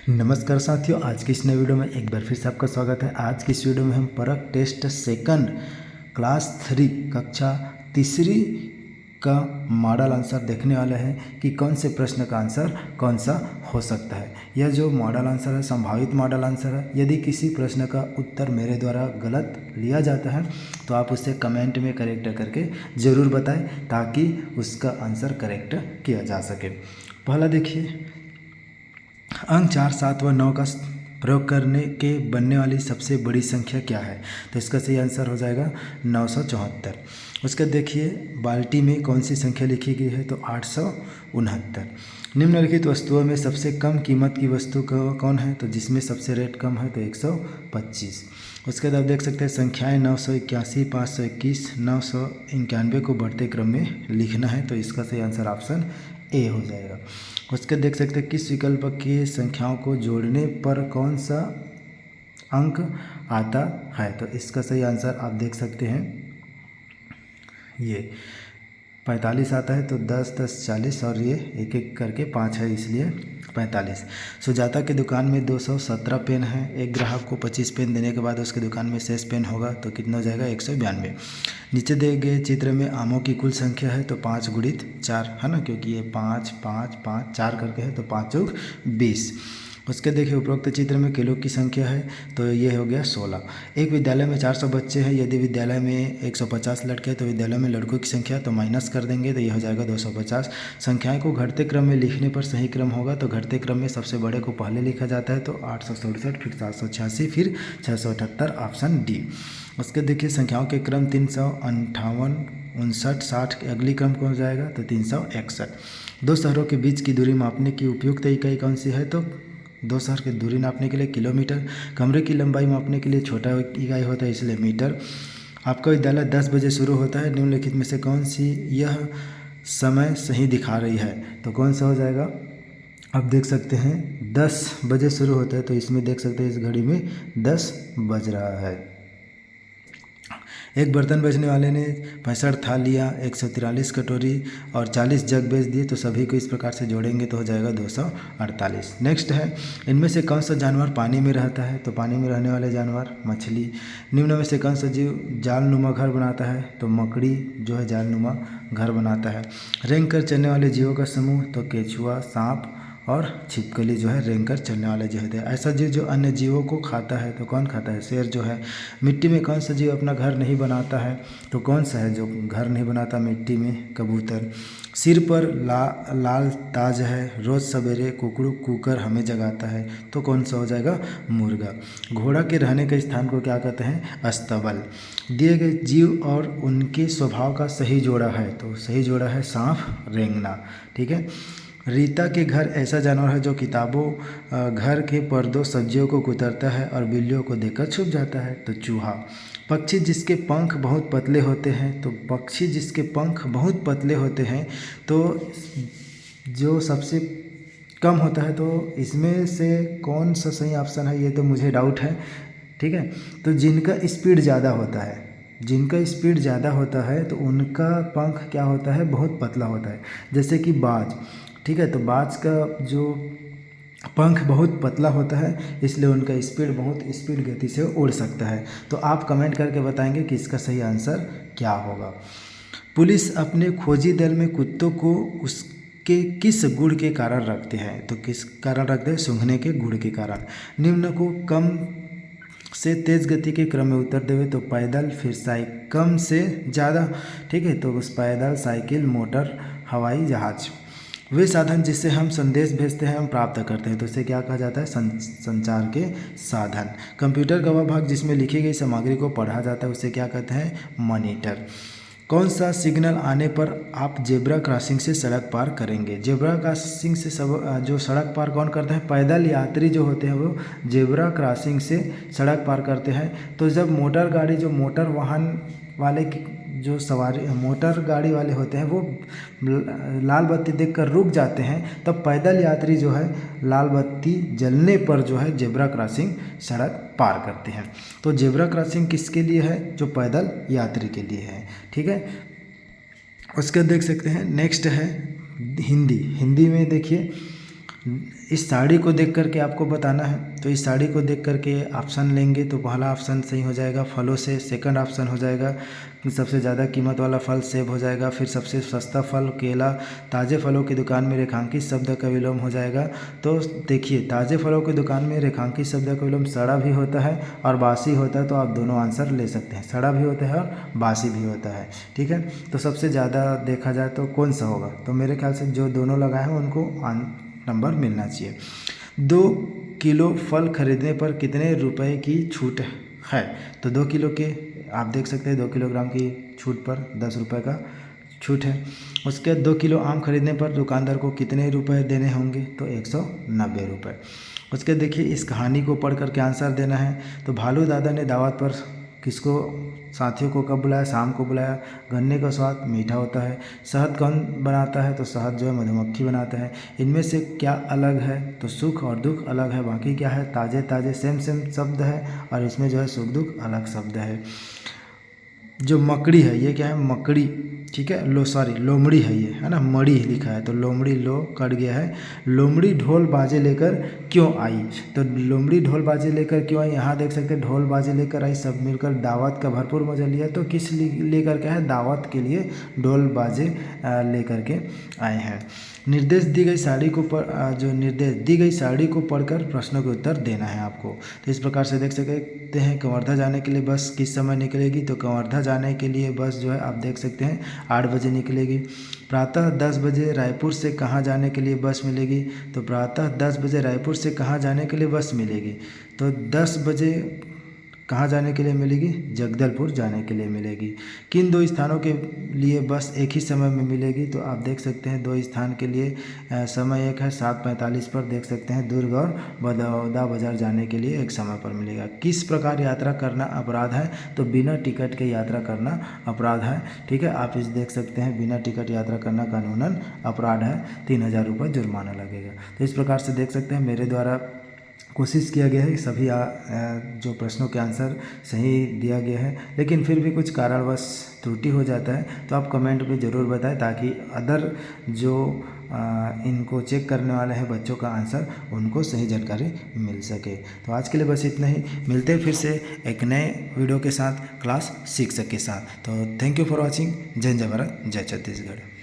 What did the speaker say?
नमस्कार साथियों, आज की इस नए वीडियो में एक बार फिर से आपका स्वागत है। आज की इस वीडियो में हम परख टेस्ट सेकंड क्लास 3 कक्षा तीसरी का मॉडल आंसर देखने वाले हैं कि कौन से प्रश्न का आंसर कौन सा हो सकता है। यह जो मॉडल आंसर है संभावित मॉडल आंसर है। यदि किसी प्रश्न का उत्तर मेरे द्वारा गलत लिया जाता है तो आप उसे कमेंट में करेक्ट करके ज़रूर बताएं ताकि उसका आंसर करेक्ट किया जा सके। पहला देखिए, अंक 4, 7 व 9 का प्रयोग करने के बनने वाली सबसे बड़ी संख्या क्या है? तो इसका सही आंसर हो जाएगा 974। उसके देखिए, बाल्टी में कौन सी संख्या लिखी गई है? तो 869। निम्नलिखित वस्तुओं में सबसे कम कीमत की वस्तु कौन है? तो जिसमें सबसे रेट कम है तो 125। उसके बाद आप देख सकते हैं संख्याएँ 981, 521, 991 को बढ़ते क्रम में लिखना है तो इसका सही आंसर ऑप्शन ए हो जाएगा। उसके देख सकते हैं किस विकल्प की संख्याओं को जोड़ने पर कौन सा अंक आता है? तो इसका सही आंसर आप देख सकते हैं ये 45 आता है। तो 10, 10, 40 और ये एक एक करके 5 है इसलिए 45। सुजाता की दुकान में 217 पेन है। एक ग्राहक को 25 पेन देने के बाद उसकी दुकान में शेष पेन होगा तो कितना हो जाएगा? 192। नीचे दिए गए चित्र में आमों की कुल संख्या है तो 5 गुणित 4 है ना, क्योंकि ये 5, 5, 5, 4 करके है तो 5 चौक 20। उसके देखिए उपरोक्त चित्र में किलो की संख्या है तो ये हो गया 16। एक विद्यालय में 400 बच्चे हैं। यदि विद्यालय में 150 लड़के हैं तो विद्यालय में लड़कों की संख्या तो माइनस कर देंगे तो ये हो जाएगा 250। संख्याएं को घटते क्रम में लिखने पर सही क्रम होगा तो घटते क्रम में सबसे बड़े को पहले लिखा जाता है तो 867, फिर 786, फिर 678, ऑप्शन डी। उसके देखिए संख्याओं के क्रम 358, 59, 60 के अगली क्रम कौन हो जाएगा? तो 361। दो शहरों के बीच की दूरी मापने की उपयुक्त इकाई कौन सी है? तो दो शहर की दूरी नापने के लिए किलोमीटर। कमरे की लंबाई मापने के लिए छोटा इकाई होता है इसलिए मीटर। आपका विद्यालय 10 बजे शुरू होता है। निम्नलिखित में से कौन सी यह समय सही दिखा रही है? तो कौन सा हो जाएगा? आप देख सकते हैं 10 बजे शुरू होता है तो इसमें देख सकते हैं इस घड़ी में 10 बज रहा है। एक बर्तन बेचने वाले ने 65 थालियाँ, 143 कटोरी और 40 जग बेच दिए तो सभी को इस प्रकार से जोड़ेंगे तो हो जाएगा 248। नेक्स्ट है, इनमें से कौन सा जानवर पानी में रहता है? तो पानी में रहने वाले जानवर मछली। निम्न में से कौन सा जीव जालनुमा घर बनाता है? तो मकड़ी जो है जालनुमा घर बनाता है। रेंग कर चलने वाले जीवों का समूह? तो केचुआ, सांप और छिपकली जो है रेंग कर चलने वाले जो है। ऐसा जीव जो अन्य जीवों को खाता है तो कौन खाता है? शेर जो है। मिट्टी में कौन सा जीव अपना घर नहीं बनाता है? तो कौन सा है जो घर नहीं बनाता मिट्टी में? कबूतर। सिर पर लाल ताज है। रोज़ सवेरे कुकड़ू कूकर हमें जगाता है तो कौन सा हो जाएगा? मुर्गा। घोड़ा के रहने के स्थान को क्या कहते हैं? अस्तबल। दिए गए जीव और उनके स्वभाव का सही जोड़ा है तो सही जोड़ा है सांप, रेंगना। ठीक है। रीता के घर ऐसा जानवर है जो किताबों घर के पर्दों सब्जियों को कुतरता है और बिल्लियों को देखकर छुप जाता है तो चूहा। पक्षी जिसके पंख बहुत पतले होते हैं तो पक्षी जिसके पंख बहुत पतले होते हैं तो जो सबसे कम होता है तो इसमें से कौन सा सही ऑप्शन है? ये तो मुझे डाउट है। ठीक है, तो जिनका स्पीड ज़्यादा होता है, जिनका स्पीड ज़्यादा होता है तो उनका पंख क्या होता है? बहुत पतला होता है। जैसे कि बाज। ठीक है, तो बाज का जो पंख बहुत पतला होता है इसलिए उनका बहुत स्पीड गति से उड़ सकता है। तो आप कमेंट करके बताएंगे कि इसका सही आंसर क्या होगा। पुलिस अपने खोजी दल में कुत्तों को उसके किस गुण के कारण रखते हैं? तो किस कारण रखते हैं? सूंघने के गुण के कारण। निम्न को कम से तेज़ गति के क्रम में उत्तर देवे तो पैदल, फिर साइकिल। कम से ज़्यादा, ठीक है, तो उस पैदल, साइकिल, मोटर, हवाई जहाज। वे साधन जिससे हम संदेश भेजते हैं हम प्राप्त करते हैं तो इसे क्या कहा जाता है? संचार के साधन। कंप्यूटर का वह भाग जिसमें लिखी गई सामग्री को पढ़ा जाता है उसे क्या कहते हैं? मॉनिटर। कौन सा सिग्नल आने पर आप जेब्रा क्रॉसिंग से सड़क पार करेंगे? जेब्रा क्रॉसिंग से जो सड़क पार कौन करता है? पैदल यात्री जो होते हैं वो जेब्रा क्रॉसिंग से सड़क पार करते हैं। तो जब मोटर गाड़ी, जो मोटर वाहन वाले जो सवारी मोटर गाड़ी वाले होते हैं वो लाल बत्ती देखकर रुक जाते हैं तब पैदल यात्री जो है लाल बत्ती जलने पर जो है जेब्रा क्रॉसिंग सड़क पार करते हैं। तो जेब्रा क्रॉसिंग किसके लिए है? जो पैदल यात्री के लिए है। ठीक है, उसके देख सकते हैं नेक्स्ट है हिंदी। हिंदी में देखिए इस साड़ी को देख करके आपको बताना है। तो इस साड़ी को देख करके ऑप्शन लेंगे तो पहला ऑप्शन सही हो जाएगा फलों से, सेकंड ऑप्शन हो जाएगा सबसे ज़्यादा कीमत वाला फल सेब हो जाएगा, फिर सबसे सस्ता फल केला, ताज़े फलों की दुकान में रेखांकित शब्द का विलोम हो जाएगा। तो देखिए ताज़े फलों की दुकान में रेखांकित शब्द का विलोम सड़ा भी होता है और बासी होता है, तो आप दोनों आंसर ले सकते हैं, सड़ा भी होता है और बासी भी होता है। ठीक है, तो सबसे ज़्यादा देखा जाए तो कौन सा होगा, तो मेरे ख्याल से जो दोनों लगाए हैं उनको नंबर मिलना चाहिए। 2 किलो फल खरीदने पर कितने रुपए की छूट है? तो 2 किलो के आप देख सकते हैं 2 किलोग्राम की छूट पर 10 रुपये का छूट है। उसके 2 किलो आम खरीदने पर दुकानदार को कितने रुपए देने होंगे? तो 190 रुपये। उसके देखिए इस कहानी को पढ़ कर के आंसर देना है। तो भालू दादा ने दावत पर किसको साथियों को कब बुलाया? शाम को बुलाया। गन्ने का स्वाद मीठा होता है। शहद कौन बनाता है? तो शहद जो है मधुमक्खी बनाता है। इनमें से क्या अलग है? तो सुख और दुख अलग है। बाकी क्या है? ताज़े ताज़े सेम शब्द है और इसमें जो है सुख दुख अलग शब्द है। जो मकड़ी है ये क्या है? मकड़ी, ठीक है, लोमड़ी है ये, है ना, मड़ी लिखा है तो लोमड़ी लो कट गया है। लोमड़ी ढोल बाजे लेकर क्यों आई? तो लोमड़ी ढोल बाजे लेकर क्यों आई? यहाँ देख सकते हैं ढोल बाजे लेकर आई, सब मिलकर दावत का भरपूर मजा लिया। तो किस लेकर के है? दावत के लिए ढोल बाजे लेकर के आए हैं। निर्देश दी गई साड़ी को जो निर्देश दी गई साड़ी को पढ़कर प्रश्नों के उत्तर देना है आपको। तो इस प्रकार से देख सकते हैं कवर्धा जाने के लिए बस किस समय निकलेगी? तो कवर्धा जाने के लिए बस जो है आप देख सकते हैं 8 बजे निकलेगी। प्रातः 10 बजे रायपुर से कहाँ जाने के लिए बस मिलेगी? तो प्रातः 10 बजे रायपुर से कहाँ जाने के लिए बस मिलेगी? तो 10 बजे कहाँ जाने के लिए मिलेगी? जगदलपुर जाने के लिए मिलेगी। किन 2 स्थानों के लिए बस एक ही समय में मिलेगी? तो आप देख सकते हैं 2 स्थान के लिए समय एक है 7:45 पर, देख सकते हैं दुर्ग और बड़ौदा बाजार जाने के लिए एक समय पर मिलेगा। किस प्रकार यात्रा करना अपराध है? तो बिना टिकट के यात्रा करना अपराध है। ठीक है, आप इस देख सकते हैं बिना टिकट यात्रा करना कानूनन अपराध है, 3000 रुपये जुर्माना लगेगा। तो इस प्रकार से देख सकते हैं मेरे द्वारा कोशिश किया गया है कि सभी जो प्रश्नों के आंसर सही दिया गया है, लेकिन फिर भी कुछ कारणवश त्रुटि हो जाता है तो आप कमेंट में ज़रूर बताएं ताकि अदर जो इनको चेक करने वाले हैं बच्चों का आंसर उनको सही जानकारी मिल सके। तो आज के लिए बस इतना ही, मिलते हैं फिर से एक नए वीडियो के साथ क्लास 6 के साथ। तो थैंक यू फॉर वॉचिंग। जय हिंद, जय भारत, जय छत्तीसगढ़।